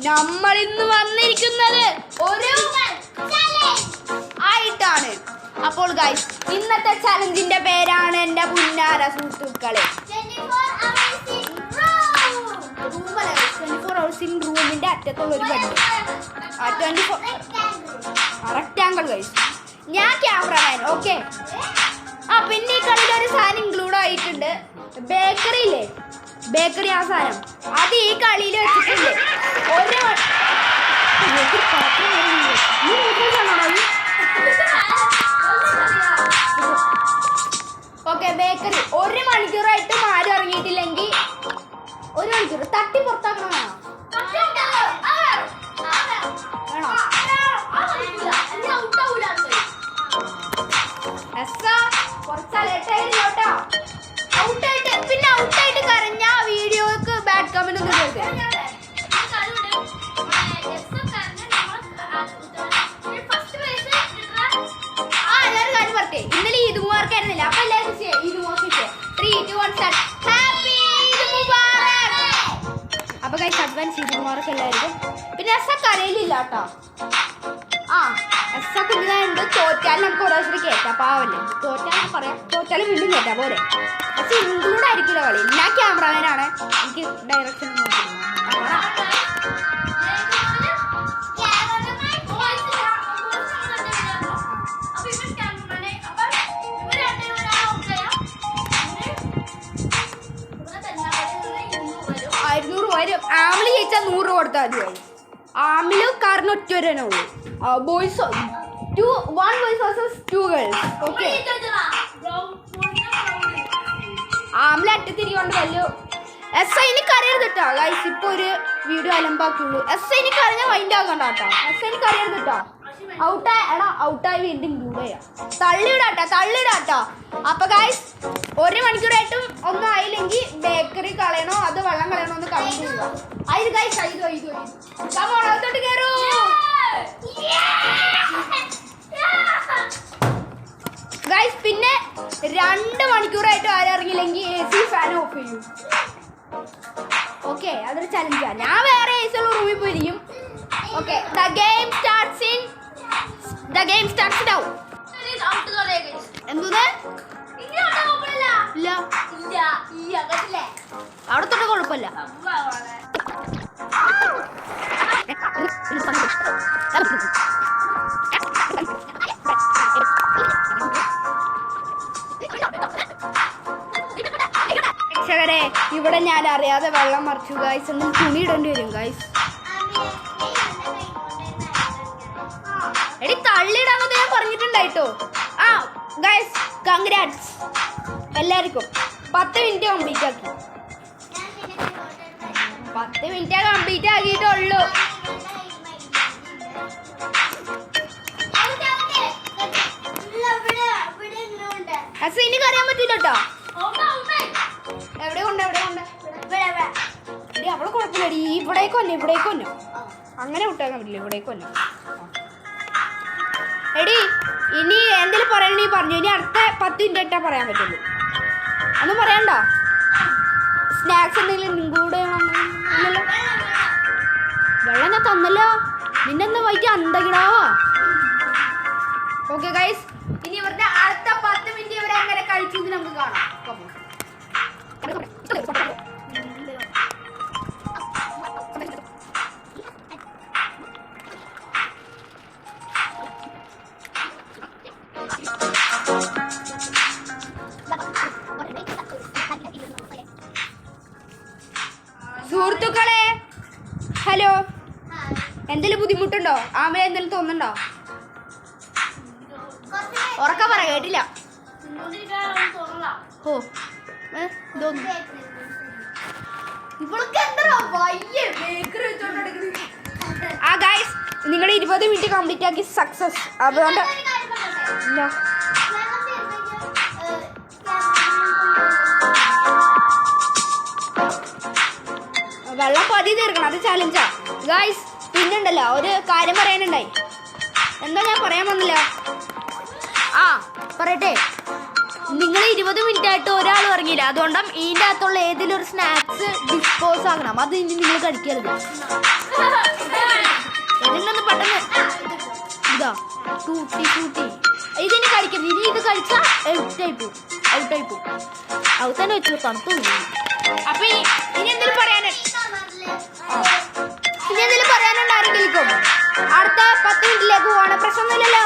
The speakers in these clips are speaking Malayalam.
നമ്മൾ ഇന്ന് വന്നിരിക്കുന്നത് ഒരു ആയിട്ടാണ്. അപ്പോൾ ഗൈസ്, ഇന്നത്തെ ചലഞ്ചിന്റെ പേരാണ് എന്റെ പുന്നാര സുഹൃത്തുക്കളെ 24 hours in റൂമിന്റെ അറ്റത്തുള്ള ഒരു ബെഡ്. 24 rectangle guys. ഞാൻ ക്യാമറമാൻ. ഓക്കെ. പിന്നെ ഈ കളിയിൽ ഒരു സാധനം ഇൻക്ലൂഡ് ആയിട്ടുണ്ട്. ബേക്കറിയില്ലേ, ബേക്കറി ആ സാധനം അത് ഈ കളിയിൽ വെച്ചിട്ടുണ്ട്. ഓക്കെ, ബേക്കറി 1 മണിക്കൂറായിട്ട് ആരും ഇറങ്ങിയിട്ടില്ലെങ്കിൽ 1 മണിക്കൂർ തട്ടി പുറത്താക്കണം. പിന്നെ ഔട്ടായിട്ട് കരഞ്ഞ വീഡിയോക്ക് ബാഡ് കമന്റ് ഒന്നും ചെയ്ത്. എല്ലാവരും കാര്യം പറഞ്ഞേ, ഇന്നലെ ഈദ് മുബാറക്ക് ആയിരുന്നില്ല. അപ്പൊ എല്ലാവരും ഈദ് മുബാറക്ക് 3, 2, 1 സ്റ്റാർട്ട്. ഹാപ്പി ഈദ് മുബാറക്ക്. അപ്പൊ ഗൈസ്, അഡ്വാൻസ് ഈദ് മുബാറക്ക് എല്ലാവർക്കും. പിന്നെ എസ്സൊക്കെ അറിയില്ല കേട്ടോ. എസ്സൊക്കെ ഉണ്ട്. തോറ്റാലും നമുക്ക് ഓരോ കയറ്റാം. പാവല്ലേ, തോറ്റാലും പറയാം, തോറ്റാലും വീണ്ടും കയറ്റാം പോലെ. പക്ഷെ ഇൻക്ലൂഡ് ആയിരിക്കില്ല കളി. ഞാൻ ക്യാമറമാനാണ്, എനിക്ക് ഡയറക്ഷൻ ആമില് ജയിച്ചാൽ 100 കൊടുത്താൽ മതിയായി. ആമില് കാരണം ഒറ്റ വരാനേ ഉള്ളൂ. Boys 1 boys versus 2 girls. Okay, ആമില് അറ്റത്തിരിക്കൊണ്ട് വലിയ എസ് ഐ കരയരുത് കേട്ടോ ഗൈസ്. ഇപ്പൊ ഒരു വീഡിയോ അലമ്പാക്കുള്ളൂ. എസ് ഐ കരഞ്ഞ മൈൻഡ് ആക്കണ്ട കേട്ടോ. എസ് ഐ കരയരുത് കേട്ടോ. ഔട്ടായി വീണ്ടും ഇൻക്ലൂഡ് ചെയ്യാം. തള്ളിടാട്ടോ. അപ്പൊ ഗൈസ്, 1 മണിക്കൂറായിട്ടും ഒന്നും ആയില്ലെങ്കിൽ ബേക്കറി കളയണോ അത് വെള്ളം കളയണോ എന്ന് കമന്റ് ചെയ്യുക. ഇത് ഗൈസ്, അകത്തോട്ട് കയറൂ. ഗൈസ്, പിന്നെ 2 മണിക്കൂറായിട്ട് ആരിറങ്ങിയില്ലെങ്കിൽ AC ഫാൻ ഓഫ് ചെയ്യും. ഓക്കെ, അതൊരു ചലഞ്ചാണ്. ഞാൻ വേറെ AC ഉള്ള റൂമിൽ പോയിരിക്കും. Okay, the game starts now. എന്തൂന്ന് അവിടെ തൊട്ട് കുഴപ്പമില്ല. രക്ഷകരെ, ഇവിടെ ഞാൻ അറിയാതെ വെള്ളം മറിച്ചു ഗൈസ്. എന്ന് തുണി ഇടേണ്ടി വരും ഗൈസ്. എടി തള്ളിയിടാന്നൊക്കെ ഞാൻ പറഞ്ഞിട്ടുണ്ടായിട്ടോ. ഗൈസ്, കൺഗ്രാറ്റ്സ് എല്ലാവർക്കും. 10 മിനിറ്റ് കംപ്ലീറ്റ് ആക്കി. 10 മിനിറ്റ് കംപ്ലീറ്റ് ആക്കിയിട്ടുള്ളൂ. ഇനി കറിയാൻ പറ്റൂല കേട്ടോ. എവിടെ കൊണ്ട് അവിടെ കുഴപ്പമില്ലടി. ഇവിടേക്കൊന്നു അങ്ങനെ വിട്ടാക്കാൻ പറ്റില്ല. ഇവിടേക്കൊന്നു. എടി, ഇനി എന്തെങ്കിലും പറയണേ പറഞ്ഞു. ഇനി അടുത്ത 10 മിനിറ്റ് ഇട്ടാ പറയാൻ പറ്റുള്ളൂ. ഒന്നും പറയണ്ടോ? സ്നാക്സ് എന്തെങ്കിലും ഇൻക്ലൂഡ് ചെയ്യണമല്ലോ. വെള്ളം ഞാൻ തന്നല്ലോ. നിന്നെന്താ വൈകി അന്തകിടാവോ? ഓക്കെ ഗൈസ്, ഇനി ഇവരുടെ അടുത്ത 10 മിനിറ്റ് ഇവരെ എങ്ങനെ കഴിച്ചു നമുക്ക് കാണാം. സുഹൃത്തുക്കളെ, ഹലോ. എന്തെങ്കിലും ബുദ്ധിമുട്ടുണ്ടോ? ആമല എന്തെങ്കിലും തോന്നുന്നുണ്ടോ? ഉറക്കം പറ, കേട്ടില്ല. ഗൈസ്, നിങ്ങൾ 20 മിനിറ്റ് കംപ്ലീറ്റ് ആക്കി സക്സസ്. അതുകൊണ്ട് ഇല്ല, വെള്ളം പതി തീർക്കണം. അത് ചാലഞ്ചാ ഗൈസ്. പിന്നുണ്ടല്ലോ ഒരു കാര്യം പറയാനുണ്ടായി. എന്താ ഞാൻ പറയാൻ വന്നില്ല. പറയട്ടെ, നിങ്ങൾ 20 മിനിറ്റ് ആയിട്ട് ഒരാൾ ഇറങ്ങിയില്ല. അതുകൊണ്ടും ഇതിൻ്റെ അകത്തുള്ള ഏതെങ്കിലും ഒരു സ്നാക്സ് ഡിസ്പോസ് ആക്കണം. അത് ഇനി നിങ്ങൾ കഴിക്കരുത്. ഇതിനൊന്ന് പെട്ടെന്ന് ഇതാ കൂട്ടി ഇതിന് കളിക്കരുത്. ഇനി ഇത് കളിച്ചാൽ ഔട്ടായി പോകും. ഔട്ട് തന്നെ വെച്ചു തണുത്തു. അപ്പൊ ഇനി എന്തെങ്കിലും പറയാനുണ്ട് ആരെങ്കിലും? അടുത്ത 10 മിനിറ്റിലേക്ക് പോവാണ്. പ്രശ്നമൊന്നുമില്ലല്ലോ.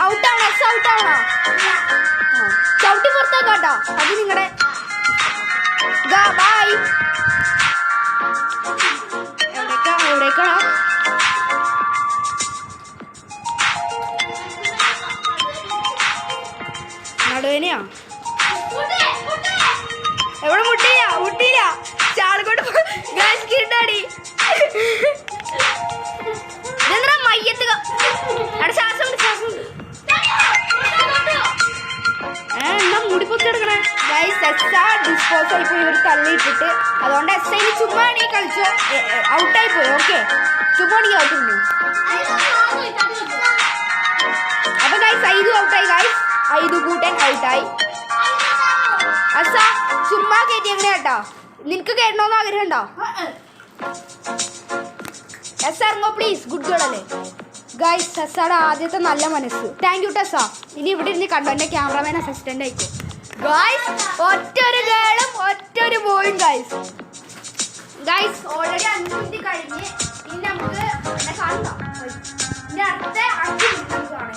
ഔട്ടാണോ? ഔട്ടാണോ? ചവിട്ടി പുറത്തേക്കാട്ടോ. അത് നിങ്ങളുടെ ബൈ. എവിടേക്കാണോ? നടുവേനയാ? എവിടെ മുട്ടിയില്ല ചാളക്കോട്ട് കിട്ടാടി. ഇതെന്താ മയ്യത്ത്? അവിടെ ശ്വാസം എന്നാ മൂടിപ്പൊത്തി എടുക്കണേ. ഡിസ്പോസ് ആയി പോയി. ഇവർ തള്ളിയിട്ടിട്ട് അതുകൊണ്ട് SI ചുമ്മാ കളിച്ചോ. ഔട്ടായി പോയി. ഓക്കെ ചുമ്മാ ഔട്ട് ഉണ്ട്. അപ്പൊ ഗൈസ് 5 ഔട്ടായി. ഗൈസ് 5 കൂട്ടൻ ഔട്ടായി. അസ ചുമ്മാ കയറ്റി എങ്ങനെ കേട്ടോ? നിനക്ക് കേട്ടണോന്ന് ആഗ്രഹം ഉണ്ടോ? ഇറങ്ങോ പ്ലീസ്. ഗുഡ് ഗേൾ അല്ലേ ഗൈസ്? ടെസ്സാടെ ആദ്യത്തെ നല്ല മനസ്സ്. Thank you Tessa. ഇനി ഇവിടെ ഇരുന്ന് കണ്ടോ. എൻ്റെ ക്യാമറമാൻ അസിസ്റ്റന്റ് ആയിക്കോ ഗൈസ്. ഒറ്റൊരു ഗേളും ഒറ്റൊരു ബോയും ഗൈസ്. ഓൾറെഡി 5 മിനിറ്റ് കഴിഞ്ഞ് ഇനി നമുക്ക് കാണാം. ഇനി അടുത്ത 5 മിനിറ്റ് നമുക്ക് കാണാം.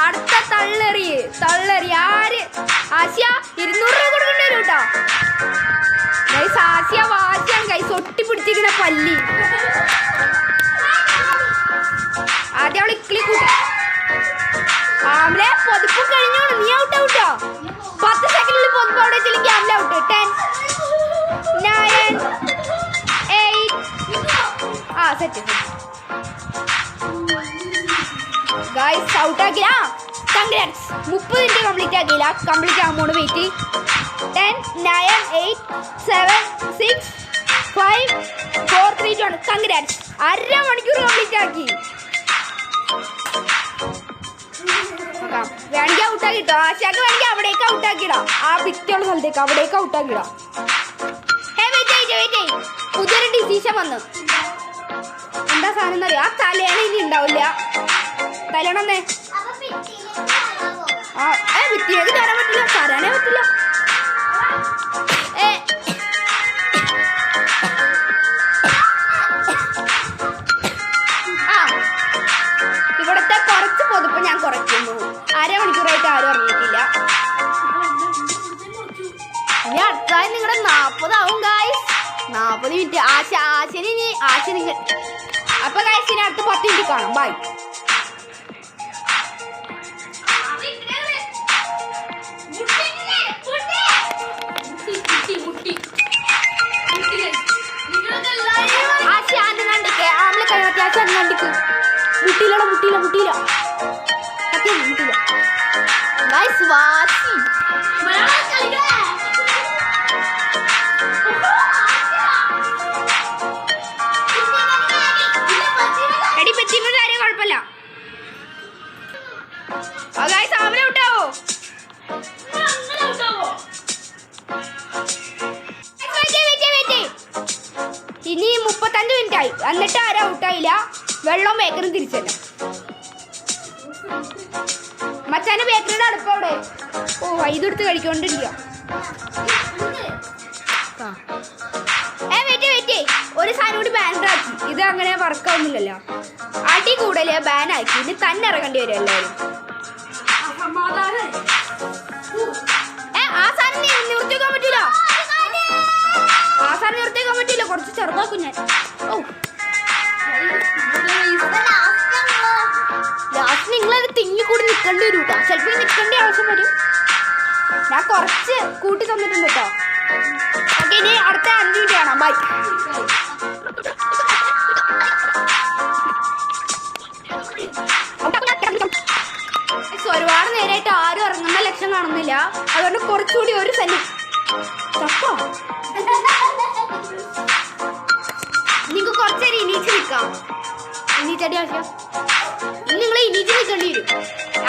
അടുത്ത തള്ളെറി ആര്? ആശിയ 200 രൂപ കൊടുക്കേണ്ടി വരും കേട്ടോ ഗൈസ്. ആശിയ വാശിയാണ് ഗൈസ്. ഒട്ടിപ്പിടിച്ചിരിക്കുന്ന പല്ലി. ആദ്യം അവൾ ഇക്കിളി കൂട്ടി. ആമലെ പൊതുപ്പ് കഴിഞ്ഞോളൂ. നീ ഔട്ടോ 10 സെക്കൻഡിൽ പൊതുപ്പ് അവിടെ വെച്ചില്ലെങ്കിൽ ആമല ഔട്ട്. 10 9 8 set guys. ഔട്ടാക്കില്ല. കൺഗ്രാറ്റ്സ്. 30 മിനിറ്റ് കംപ്ലീറ്റ് ആക്കിയില്ല. കംപ്ലീറ്റ് ആകുമ്പോൾ വെയിറ്റ്. 10 9 8 7 6 5 4 3 2 1. കൺഗ്രാറ്റ്സ്. അരമണിക്കൂർ കംപ്ലീറ്റ് ആക്കി. വേണമെങ്കിൽ ഔട്ടാക്കിട്ടോ. ആശാക്ക് വേണമെങ്കിൽ അവിടേക്ക് ഔട്ടാക്കിടാം. ആ ഭിത്തിയുള്ള സ്ഥലത്തേക്ക് അവിടേക്ക് ഔട്ടാക്കിടാം. വെയിറ്റ്. പുതിയൊരു ഡിസിഷൻ വന്നു. എന്താ സാധനം എന്നറിയാം? ആ തലേണ ഇനി ഉണ്ടാവില്ല. തലേണന്നേ ഭിത്തിയേക്ക് തരാൻ പറ്റില്ല. തരാനേ പറ്റില്ല. ഇവിടത്തെ കുറച്ച് പൊതുപ്പ് ഞാൻ കുറയ്ക്കുന്നു. അരമണിക്കൂറായിട്ട് ആരും അറിയിട്ടില്ല. ഇനി അടുത്തായി നിങ്ങളുടെ 40 ആവും ഗായ്സ്. 40 മിനിറ്റ്. ആശനി അപ്പൊ ഗായ്സ് ഇനി അടുത്ത 10 മിനിറ്റ് കാണാം. ബൈ. മുട്ടിയില്ല ഗൈസ്. വാശി എടി പറ്റിയ കാര്യം കുഴപ്പമില്ല. ഗൈസ് ആമല ഔട്ടാവോ? ഇനി 35 മിനിറ്റ് ആയി. എന്നിട്ട് ആരും ഔട്ടായില്ല. വെള്ളവും ബേക്കറും തിരിച്ചല്ല. മച്ചാന്റെ ബേക്കറിയുടെ അടുപ്പ് അവിടെ. ഇതെടുത്ത് കഴിക്കൊണ്ടിരിക്കുക. വെയിറ്റ്. ഒരു സാധനം കൂടി ബാൻഡാക്കി. ഇത് അങ്ങനെ വർക്കാവുന്നില്ലല്ലോ. അടി കൂടല് ബാനാക്കി. ഇനി തന്നെ ഇറങ്ങേണ്ടി വരും എല്ലാവരും. ആ സാധനം നിർത്തിവെക്കാൻ പറ്റൂല. കുറച്ച് ചെറുതാക്കും ഞാൻ. ലാസ്റ്റ് നിങ്ങളത് തിങ്ങിക്കൂടി നിൽക്കേണ്ടി വരും കേട്ടോ. ചിലപ്പോൾ നിൽക്കേണ്ട ആവശ്യം വരും. ഞാൻ കുറച്ച് കൂട്ടി തന്നിട്ടുണ്ട് കേട്ടോ. ഓക്കെ ഇനി അടുത്ത 5 മിനിറ്റ് കാണാം. ബൈ. ഒരുപാട് നേരമായിട്ട് ആരും ഇറങ്ങുന്ന ലക്ഷ്യം കാണുന്നില്ല. അതുകൊണ്ട് കുറച്ചുകൂടി ഒരു നിങ്ങൾക്ക് കുറച്ചേരം ഇനീച്ച് നിൽക്കാം. അടി ആശ. നിങ്ങൾ ഇനിച്ച് നിൽക്കേണ്ടി വരും.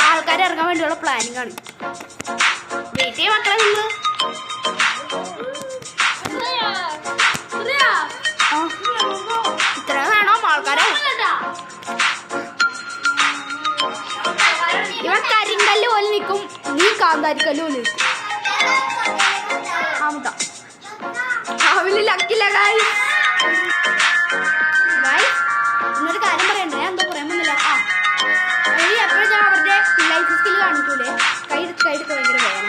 ആൾക്കാർ ഇറങ്ങാൻ വേണ്ടിയുള്ള പ്ലാനിങ് ആണ്. വെയിറ്റ് ചെയ്യ മക്കളെ നിങ്ങൾ. ഇത്ര വേണോ ആൾക്കാരെ? ഇവൻ കരിങ്കല്ല് പോലെ നിൽക്കും, നീ കാന്താരിക്കല്ല് പോലെ നിൽക്കും. അവല് ലക്കില്ല ഗായ്സ്. ഇന്നൊരു കാര്യം പറയണ്ടേ, ഞാൻ എന്തോ പറയാൻ പറ്റില്ല. എപ്പോഴും ഞാൻ അവരുടെ ലൈഫ് സ്കില്ല് കാണിക്കൂലേ, കൈയെടുത്ത് ഭയങ്കര വേദന.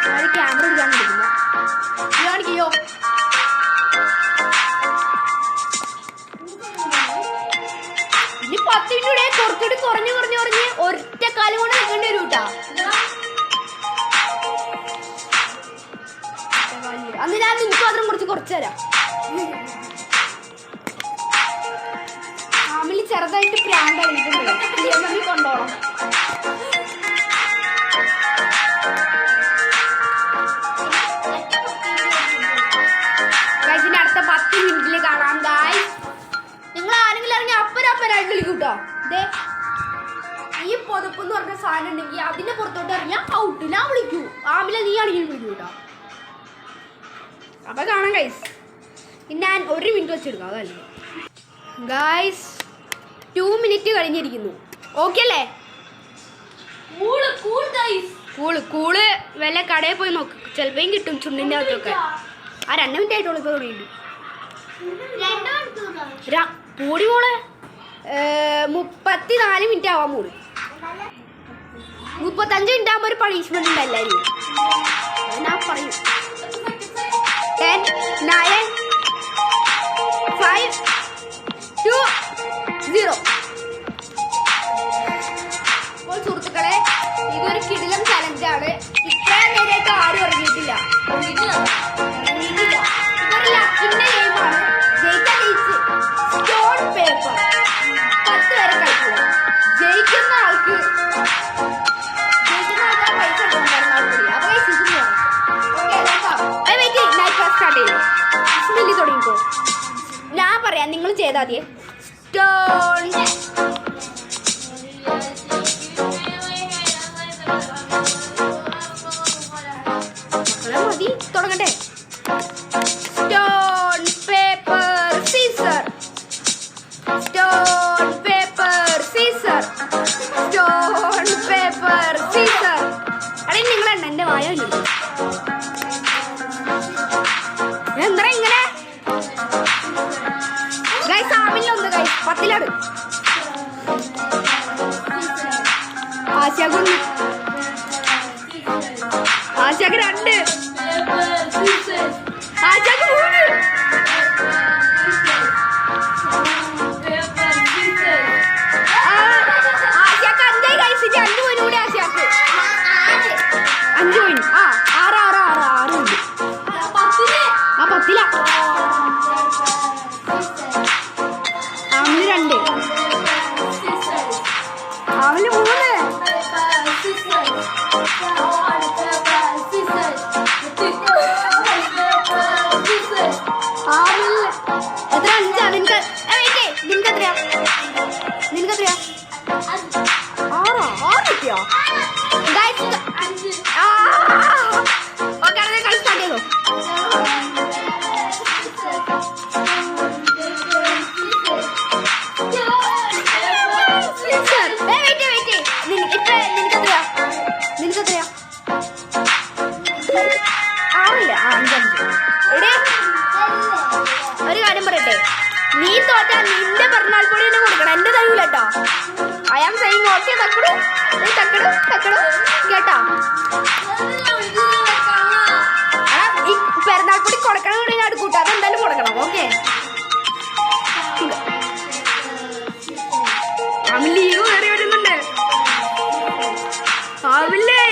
ഞാൻ ക്യാമറ എടുക്കാൻ പറ്റില്ല. കാണിക്കോ? ഇനി 10 മിനിറ്റ് കുറച്ചുകൂടി കുറഞ്ഞ് ഒറ്റ കാലം കൊണ്ട് നിൽക്കേണ്ടി വരും കേട്ടാ. അന്ന് ഞാൻ നിനക്ക് മാത്രം കുറച്ച് തരാം. ഫാമിലി ചെറുതായിട്ട് പ്രാന്ത് കളിക്കുന്നുണ്ട്, കൊണ്ടോളാം. ഗൈസിന്റെ അടുത്ത 10 മിനിറ്റിൽ കാണാം ഗായ്സ്. നിങ്ങൾ ആരെങ്കിലും ഇറങ്ങി അപ്പരായിട്ട് കളിക്കൂട്ടോ. ഇതേ ഈ പൊതുപ്പ് എന്ന് പറഞ്ഞ സാധനം ഉണ്ടെങ്കിൽ അതിന്റെ പുറത്തോട്ട് ഇറങ്ങിയാൽ ഔട്ട്. ഞാൻ വിളിക്കൂ, ആമില നീ ആണെങ്കിൽ വിളിക്കൂ കേട്ടോ. അപ്പൊ കാണാം ഗൈസ്. ഞാൻ 1 മിനിറ്റ് വെച്ചെടുക്കാം, അതല്ലേ ഗൈസ്. 2 മിനിറ്റ് കഴിഞ്ഞിരിക്കുന്നു. ഓക്കെ അല്ലേ? കൂള് വല്ല കടയിൽ പോയി നോക്ക്, ചിലപ്പോൾ കിട്ടും ചുണ്ടിൻ്റെ അകത്തൊക്കെ. 2 മിനിറ്റ് ആയിട്ടുള്ളൂ ഇപ്പോൾ തുടങ്ങിയിട്ട്. പൂടി മോളെ 34 മിനിറ്റ് ആവാൻ മോള്. 35 മിനിറ്റ് ആകുമ്പോൾ ഒരു പണിഷ്മെന്റ് ഉണ്ട് എല്ലാവരും. ഞാൻ പറയും 10, 9, 5, 2, 0. അപ്പോൾ സുഹൃത്തുക്കളെ, ഇതൊരു കിടിലം ചലഞ്ചാണ്. ഇത്രയും നേരമായിട്ട് ആരും ഇറങ്ങിയിട്ടില്ല. ഇതൊരു ലക്കിന്റെ ഗെയിമാണ്. ജയിച്ച സ്റ്റോൺ പേപ്പർ 10 വരെ കളിക്കുക. ജയിക്കുന്ന ആൾക്ക് പൈസ എടുക്കാൻ കൂടി. അപ്പൊ സ്റ്റാർട്ട് ചെയ്തു. സ്മെല്ലി തുടങ്ങിക്കോ. ഞാൻ പറയാം, നിങ്ങൾ ചെയ്താൽ മതിയെ. സ്റ്റോൺ മതി, തുടങ്ങട്ടെ. Stone paper scissor, stone paper scissor, stone paper scissor. അടേ നിങ്ങളെണ്ണ എൻ്റെ വായ എന്താ ഇങ്ങനെ ഗൈസ്? ആമിലൊന്ന് ഗൈസ് 10ലാണ്. ആശാക്ക് 2, ആശാക്ക് 3, ആശാക്ക് 3. ആശാക്ക് 5 ഗൈസ്. 5 പോയിന്റ് കൂടി ആശാക്ക്. 5 പോയിന്റ്. 6 ഉണ്ട്. 10ലാ. ആമില് 2, ആമില് 3. എത്ര? 5. നിനക്ക് എത്രയാ? 6 കിട്ടിയോ? ഓക്കെ, കളി സ്റ്റാർട്ട് ചെയ്തോ. നിനക്കെത്രയാ? 6 5. ഒരു കാര്യം പറയട്ടെ, നീ തോറ്റാൽ നിന്റെ പിറന്നാൾ പൊടി തന്നെ കൊടുക്കണം, എന്റെ തരൂല കേട്ടോ. I am saying okay. തക്കടു കേട്ടാ. ഈ പിറന്നാൾ പൊടി കൊടുക്കണം കൂടി ഞാൻ എടുക്കൂട്ടോ, അതെന്തായാലും കൊടുക്കണം. ഓക്കെ, ലീവ് കയറി വരുന്നുണ്ട്. ആവില്ലേ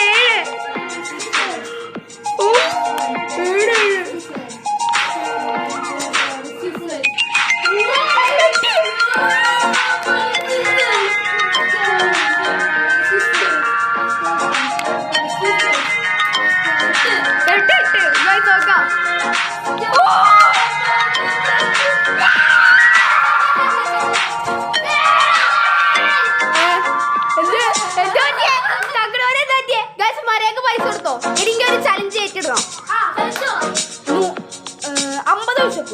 7.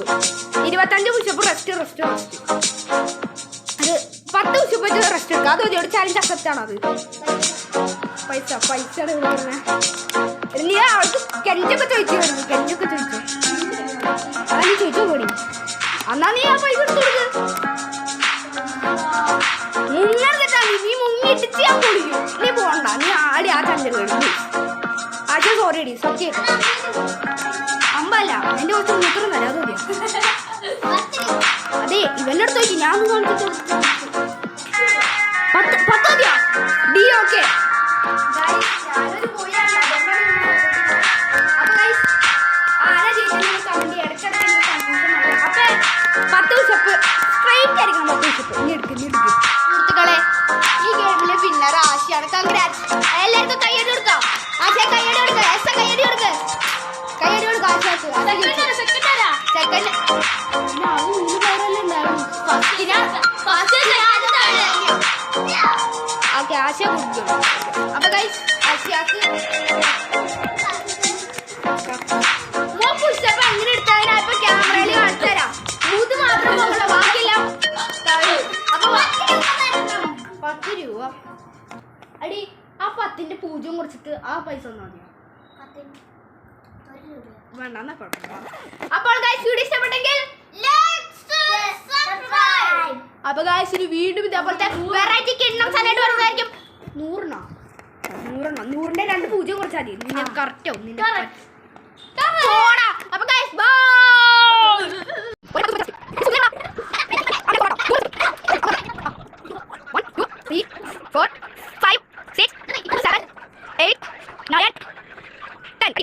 25 പുഷപ്പ് റെസ്റ്റ് അത് 10 പുഷപ്പ് വെച്ച് റെസ്റ്റ് എടുക്കുക. അത് മതി. ചാലഞ്ച് അക്സെപ്റ്റ് ആണ്. അത് പൈസ നീ അവൾക്ക് കെഞ്ചൊക്കെ ചോദിച്ചു അതാ നീ ചോദിച്ചോ കൂടി. എന്നാ നീ ആ പൈസ എടുത്തു മുങ്ങാ നീ മുങ്ങിട്ടിച്ച് ഞാൻ പൊളിക്കും. നീ പോകണ്ട. നീ ആടി ആ ചന്ദ്രൻ ആദ്യം സോറി അടി സത്യം അമ്പല്ല എന്റെ കുറച്ച് മൂത്രം തരാം. അത് മതിയോ? അതെ ഇവന്റെ അടുത്ത് നോക്കി ഞാൻ കാണിച്ചിട്ട് 10 മതിയാ ഡി. ഓക്കെ സുഹൃത്തുക്കളെ ഈ ഗെയിമിലെ വിന്നർ ആശയാണ്. കൺഗ്രാറ്റ്സ്. എല്ലാവർക്കും കയ്യടി കൊടുക്കാം. ആശ കയ്യടി കൊടുക്ക. എസ് കയ്യടി കൊടുക്ക. കയ്യടി കൊടുക്ക ആശാക്ക്. സെക്കൻഡ് ഓക്കെ ആശ കൊടുക്കും. അപ്പൊ ഗൈസ് ആശയാക്ക് പുഷപ്പ് എങ്ങനെ എടുത്താൽ ഇപ്പൊ ക്യാമറയിൽ കാണിച്ചു തരാം. 3 മാത്രം പോകണം. ബാക്കിയെല്ലാം അപ്പൊ 10 രൂപ അടി. ആ 10ന്റെ 0 കുറച്ചിട്ട് ആ പൈസ ഒന്നും മതിയോ? വേണ്ട എന്നാ കുഴപ്പമില്ല. അപ്പോൾ ഗൈസ് വീഡിയോ ഇഷ്ടപ്പെട്ടെങ്കിൽ അപ്പൊ ഗൈസ് ഒരു വീണ്ടും ഇതേപോലത്തെ വെറൈറ്റി കിണ്ണം സാധനമായിട്ട് വരുന്നതായിരിക്കും. 100ന്റെ 2 0 കുറച്ചാൽ മതി. നിന്നെ കറക്റ്റ് ആവും. അപ്പൊ ഗൈസ് ബൈ. 1 2 3 4 5 6 7 8 9 10